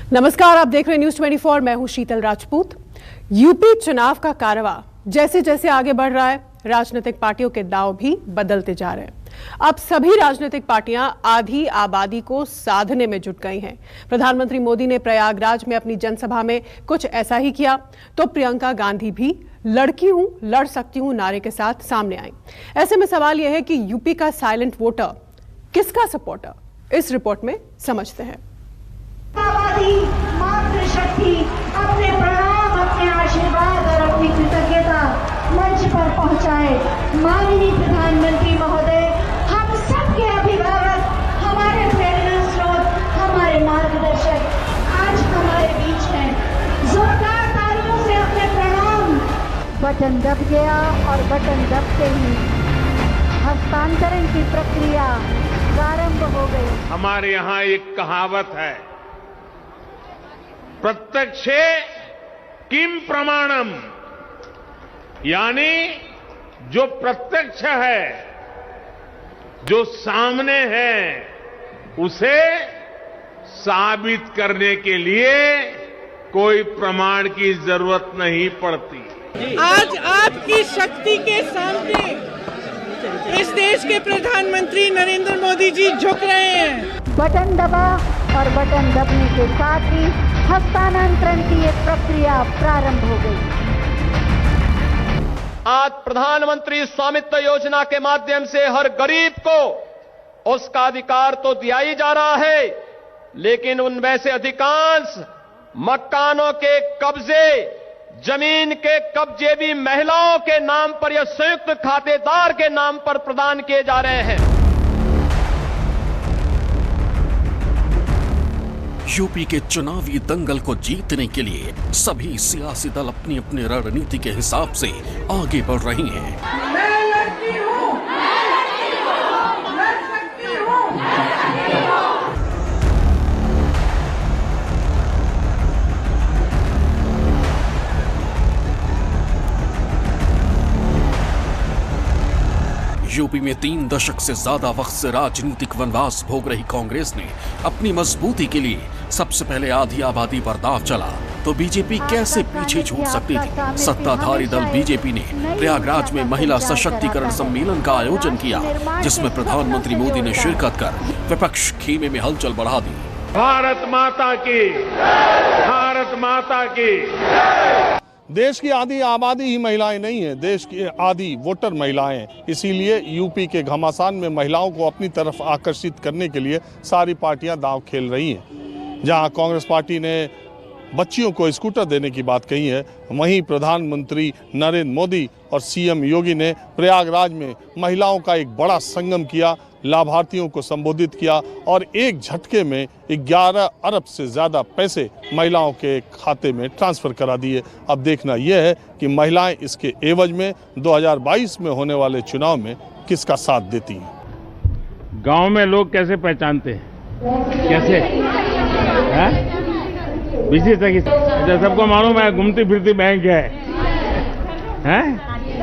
नमस्कार, आप देख रहे हैं न्यूज 24। मैं हूं शीतल राजपूत। यूपी चुनाव का कारवां जैसे जैसे आगे बढ़ रहा है, राजनीतिक पार्टियों के दांव भी बदलते जा रहे हैं। अब सभी राजनीतिक पार्टियां आधी आबादी को साधने में जुट गई हैं। प्रधानमंत्री मोदी ने प्रयागराज में अपनी जनसभा में कुछ ऐसा ही किया तो प्रियंका गांधी भी लड़की हूं, लड़ सकती हूं नारे के साथ सामने आई। ऐसे में सवाल यह है कि यूपी का साइलेंट वोटर किसका सपोर्टर, इस रिपोर्ट में समझते हैं। मातृशक्ति अपने प्रणाम, अपने आशीर्वाद और अपनी कृतज्ञता मंच पर पहुंचाए। माननीय प्रधानमंत्री महोदय, हम सबके अभिभावक, हमारे प्रेरणा स्रोत, हमारे मार्गदर्शक आज हमारे बीच हैं। जोरदार तालियों से अपने प्रणाम। बटन दब गया और बटन दबते ही हस्तांतरण की प्रक्रिया प्रारंभ हो गई। हमारे यहाँ एक कहावत है, प्रत्यक्षे किम प्रमाणम, यानी जो प्रत्यक्ष है, जो सामने है, उसे साबित करने के लिए कोई प्रमाण की जरूरत नहीं पड़ती। आज आपकी शक्ति के सामने इस देश के प्रधानमंत्री नरेंद्र मोदी जी झुक रहे हैं। बटन दबा और बटन दबने के साथ ही हस्तांतरण की ये प्रक्रिया प्रारंभ हो गई। आज प्रधानमंत्री स्वामित्व योजना के माध्यम से हर गरीब को उसका अधिकार तो दिया ही जा रहा है, लेकिन उनमें से अधिकांश मकानों के कब्जे, जमीन के कब्जे भी महिलाओं के नाम पर या संयुक्त खातेदार के नाम पर प्रदान किए जा रहे हैं। यूपी के चुनावी दंगल को जीतने के लिए सभी सियासी दल अपनी अपनी रणनीति के हिसाब से आगे बढ़ रही हैं। मैं लड़की हूँ, लड़ सकती हूँ। यूपी में 3 दशक से ज्यादा वक्त से राजनीतिक वनवास भोग रही कांग्रेस ने अपनी मजबूती के लिए सबसे पहले आधी आबादी पर दांव चला तो बीजेपी कैसे पीछे छूट सकती थी। सत्ताधारी दल बीजेपी ने प्रयागराज में महिला सशक्तिकरण सम्मेलन का आयोजन किया, जिसमें प्रधानमंत्री मोदी ने शिरकत कर विपक्ष खेमे में हलचल बढ़ा दी। भारत माता की, भारत माता की। देश की आधी आबादी ही महिलाएं नहीं है, देश की आधी वोटर महिलाएं हैं। इसीलिए यूपी के घमासान में महिलाओं को अपनी तरफ आकर्षित करने के लिए सारी पार्टियां दांव खेल रही हैं। जहां कांग्रेस पार्टी ने बच्चियों को स्कूटर देने की बात कही है, वहीं प्रधानमंत्री नरेंद्र मोदी और सीएम योगी ने प्रयागराज में महिलाओं का एक बड़ा संगम किया, लाभार्थियों को संबोधित किया और एक झटके में 11 अरब से ज्यादा पैसे महिलाओं के खाते में ट्रांसफर करा दिए। अब देखना यह है कि महिलाएं इसके एवज में 2022 में होने वाले चुनाव में किसका साथ देती हैं। गांव में लोग कैसे पहचानते हैं, कैसे है? सबको मालूम है घूमती फिरती बैंक है?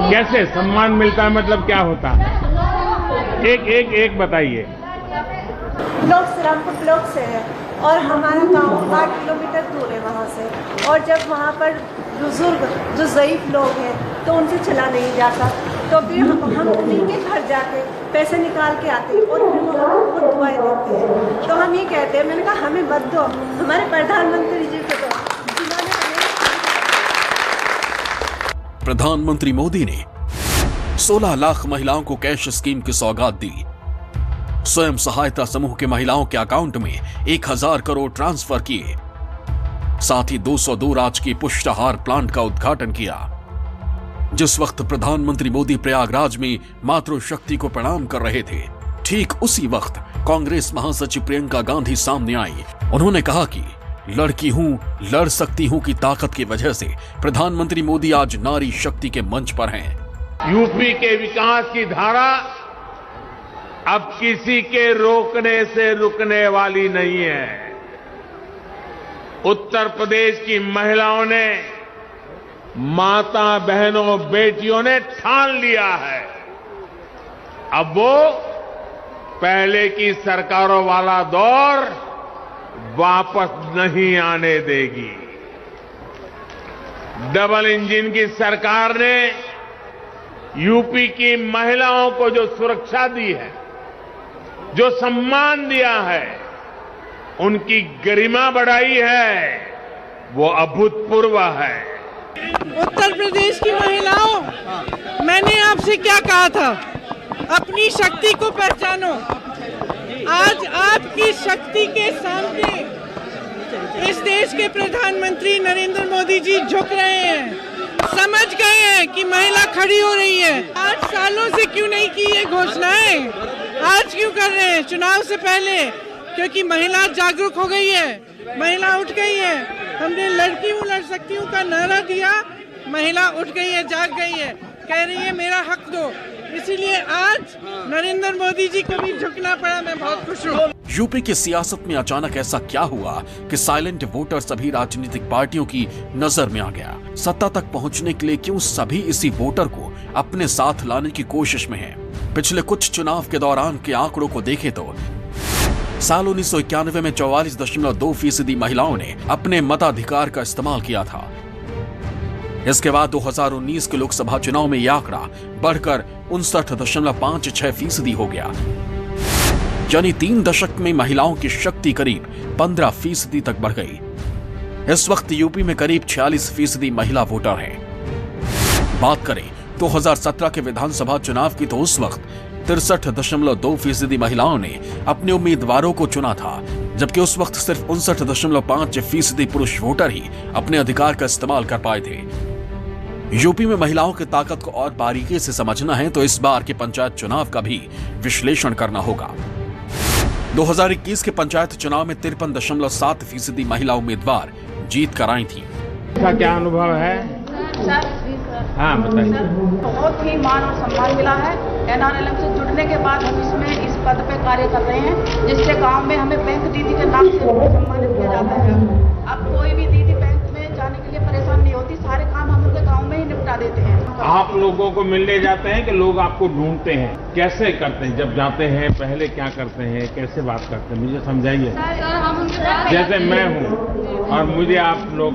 कैसे सम्मान मिलता है, मतलब क्या होता है? एक बताइए। लोग रामपुर ब्लॉक से है और हमारा गांव 8 किलोमीटर दूर है वहाँ से, और जब वहाँ पर बुजुर्ग जो ज़ईफ लोग हैं तो उनसे चला नहीं जाता, तो फिर हम उन्हीं के घर जाके पैसे निकाल के आते हैं और फिर वो दुआएं देते हैं। तो हम ये कहते हैं, मैंने कहा हमें मत दो, हमारे प्रधानमंत्री जी को दो, जिन्होंने हमें। प्रधानमंत्री मोदी ने 16 लाख महिलाओं को कैश स्कीम की सौगात दी। स्वयं सहायता समूह के महिलाओं के अकाउंट में 1000 करोड़ ट्रांसफर किए। साथ ही 202 राजकीय पुष्टाहार प्लांट का उद्घाटन किया। जिस वक्त प्रधानमंत्री मोदी प्रयागराज में मातृशक्ति को प्रणाम कर रहे थे, ठीक उसी वक्त कांग्रेस महासचिव प्रियंका गांधी सामने आई। उन्होंने कहा कि लड़की हूं, लड़ सकती हूं की ताकत की वजह से प्रधानमंत्री मोदी आज नारी शक्ति के मंच पर हैं। यूपी के विकास की धारा अब किसी के रोकने से रुकने वाली नहीं है। उत्तर प्रदेश की महिलाओं ने, माता बहनों बेटियों ने ठान लिया है, अब वो पहले की सरकारों वाला दौर वापस नहीं आने देगी। डबल इंजन की सरकार ने यूपी की महिलाओं को जो सुरक्षा दी है, जो सम्मान दिया है, उनकी गरिमा बढ़ाई है, वो अभूतपूर्व है। उत्तर प्रदेश की महिलाओं, मैंने आपसे क्या कहा था? अपनी शक्ति को पहचानो। आज आपकी शक्ति के सामने इस देश के प्रधानमंत्री नरेंद्र मोदी जी झुक रहे हैं, समझ गए हैं कि महिला खड़ी हो रही है। 8 सालों से क्यों नहीं की ये घोषणाएं, आज क्यों कर रहे हैं चुनाव से पहले? क्योंकि महिला जागरूक हो गई है, महिला उठ गई है। हमने लड़की हूँ लड़ सकती हूँ का नारा दिया, महिला उठ गई है, जाग गई है, कह रही है मेरा हक दो। इसीलिए आज नरेंद्र मोदी जी को भी झुकना पड़ा। मैं बहुत खुश हूँ। यूपी की सियासत में अचानक ऐसा क्या हुआ कि साइलेंट वोटर सभी राजनीतिक पार्टियों की नजर में आ गया? सत्ता तक पहुंचने के लिए क्यों सभी इसी वोटर को अपने साथ लाने की कोशिश में हैं? पिछले कुछ चुनाव के दौरान के आंकड़ों को देखें तो साल 1991 में 44.2% महिलाओं ने अपने मताधिकार का इस्तेमाल किया था। इसके बाद 2019 के लोकसभा चुनाव में यह आंकड़ा बढ़कर 59.56% हो गया। यानी 3 दशक में महिलाओं की शक्ति करीब 15% तक बढ़ गई। इस वक्त यूपी में करीब 46% महिला वोटर हैं। बात करें 2017 के विधानसभा चुनाव की तो उस वक्त 63.2% महिलाओं ने अपने उम्मीदवारों को चुना था, जबकि उस वक्त सिर्फ 59.5% पुरुष वोटर ही अपने अधिकार का इस्तेमाल कर पाए थे। यूपी में महिलाओं की ताकत को और बारीकी से समझना है तो इस बार के पंचायत चुनाव का भी विश्लेषण करना होगा। 2021 के पंचायत चुनाव में 53.7% महिला उम्मीदवार जीत कर आई थी। इसका क्या अनुभव है? हाँ बताइए। बहुत ही मान और सम्मान मिला है। NRLM से जुड़ने के बाद हम इसमें इस पद पे कार्य कर रहे हैं, जिससे गांव में हमें बैंक दीदी के नाम से सम्मानित किया जाता है। अब कोई भी दीदी बैंक में जाने के लिए परेशान नहीं होती, सारे काम हम उनके गांव में ही निपटा देते हैं। आप लोगों को मिलने जाते हैं कि लोग आपको ढूंढते हैं? कैसे करते हैं? जब जाते हैं पहले क्या करते हैं, कैसे बात करते हैं, मुझे समझाइए। जैसे मैं हूँ और मुझे आप लोग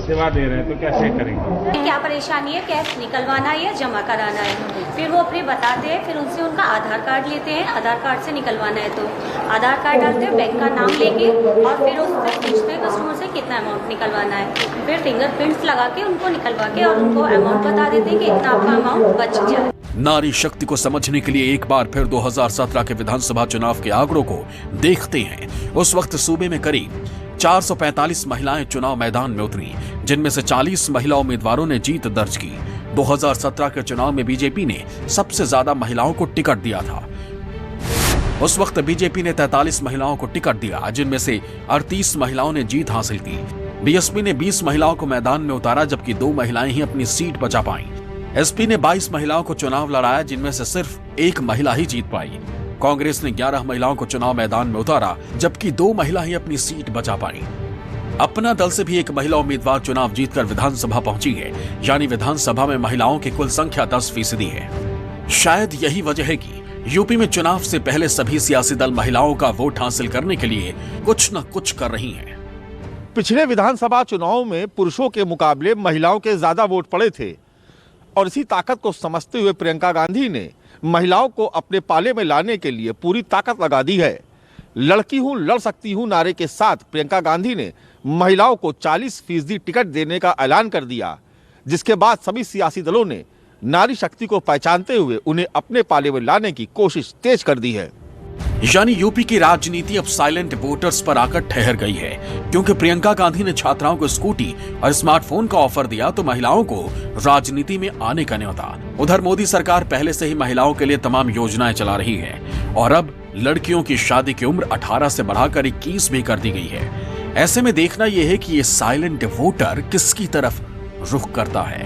सेवा दे रहे हैं तो कैसे करेंगे? क्या परेशानी है, कैश निकलवाना है या जमा कराना है, फिर वो अपने बताते हैं। फिर उनसे उनका आधार कार्ड लेते हैं, आधार कार्ड से निकलवाना है तो आधार कार्ड डालते हैं, बैंक का नाम लेके, और फिर उससे पूछते हैं कस्टमर से कितना अमाउंट निकलवाना है। फिर फिंगरप्रिंट्स लगा के उनको निकलवा के और उनको अमाउंट बता देते हैं कि इतना आपका अमाउंट बच जाए। नारी शक्ति को समझने के लिए एक बार फिर 2017 के विधानसभा चुनाव के आंकड़ों को देखते हैं। उस वक्त सूबे में करीब 445 महिलाएं चुनाव मैदान में उतरी, जिनमें से 40 महिला उम्मीदवारों ने जीत दर्ज की। 2017 के चुनाव में बीजेपी ने सबसे ज्यादा महिलाओं को टिकट दिया था। उस वक्त बीजेपी ने 43 महिलाओं को टिकट दिया, जिनमें से 38 महिलाओं ने जीत हासिल की। बीएसपी ने 20 महिलाओं को मैदान में उतारा, जबकि 2 महिलाएं ही अपनी सीट बचा पाईं। एसपी ने 22 महिलाओं को चुनाव लड़ाया, जिनमें से सिर्फ 1 महिला ही जीत पाई। कांग्रेस ने 11 महिलाओं को चुनाव मैदान में उतारा, जबकि 2 महिला ही अपनी सीट बचा पाई। अपना दल से भी 1 महिला उम्मीदवार चुनाव जीतकर विधानसभा पहुंची है, यानी विधानसभा में महिलाओं की कुल संख्या 10% है। शायद यही वजह है कि यूपी में चुनाव से पहले सभी सियासी दल महिलाओं का वोट हासिल करने के लिए कुछ न कुछ कर रही हैं। पिछले विधानसभा चुनाव में पुरुषों के मुकाबले महिलाओं के ज्यादा वोट पड़े थे, और इसी ताकत को समझते हुए प्रियंका गांधी ने महिलाओं को अपने पाले में लाने के लिए पूरी ताकत लगा दी है। लड़की हूं लड़ सकती हूं नारे के साथ प्रियंका गांधी ने महिलाओं को 40% टिकट देने का ऐलान कर दिया, जिसके बाद सभी सियासी दलों ने नारी शक्ति को पहचानते हुए उन्हें अपने पाले में लाने की कोशिश तेज कर दी है। यानी यूपी की राजनीति अब साइलेंट वोटर्स पर आकर ठहर गई है, क्योंकि प्रियंका गांधी ने छात्राओं को स्कूटी और स्मार्टफोन का ऑफर दिया तो महिलाओं को राजनीति में आने का न्योता। उधर मोदी सरकार पहले से ही महिलाओं के लिए तमाम योजनाएं चला रही है, और अब लड़कियों की शादी की उम्र 18 से बढ़ाकर 21 भी कर दी गई है। ऐसे में देखना यह है कि ये साइलेंट वोटर किसकी तरफ रुख करता है।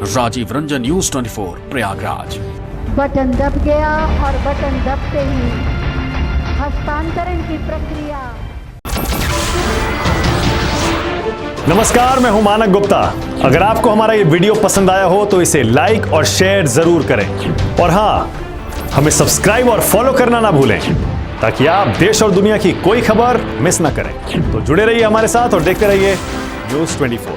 राजीव रंजन, न्यूज़ 24, प्रयागराज। बटन दब गया और बटन दबते ही हस्तांतरण की प्रक्रिया। नमस्कार, मैं हूं मानक गुप्ता। अगर आपको हमारा ये वीडियो पसंद आया हो तो इसे लाइक और शेयर जरूर करें, और हां, हमें सब्सक्राइब और फॉलो करना ना भूलें। ताकि आप देश और दुनिया की कोई खबर मिस ना करें। तो जुड़े रहिए हमारे साथ और देखते रहिए News 24।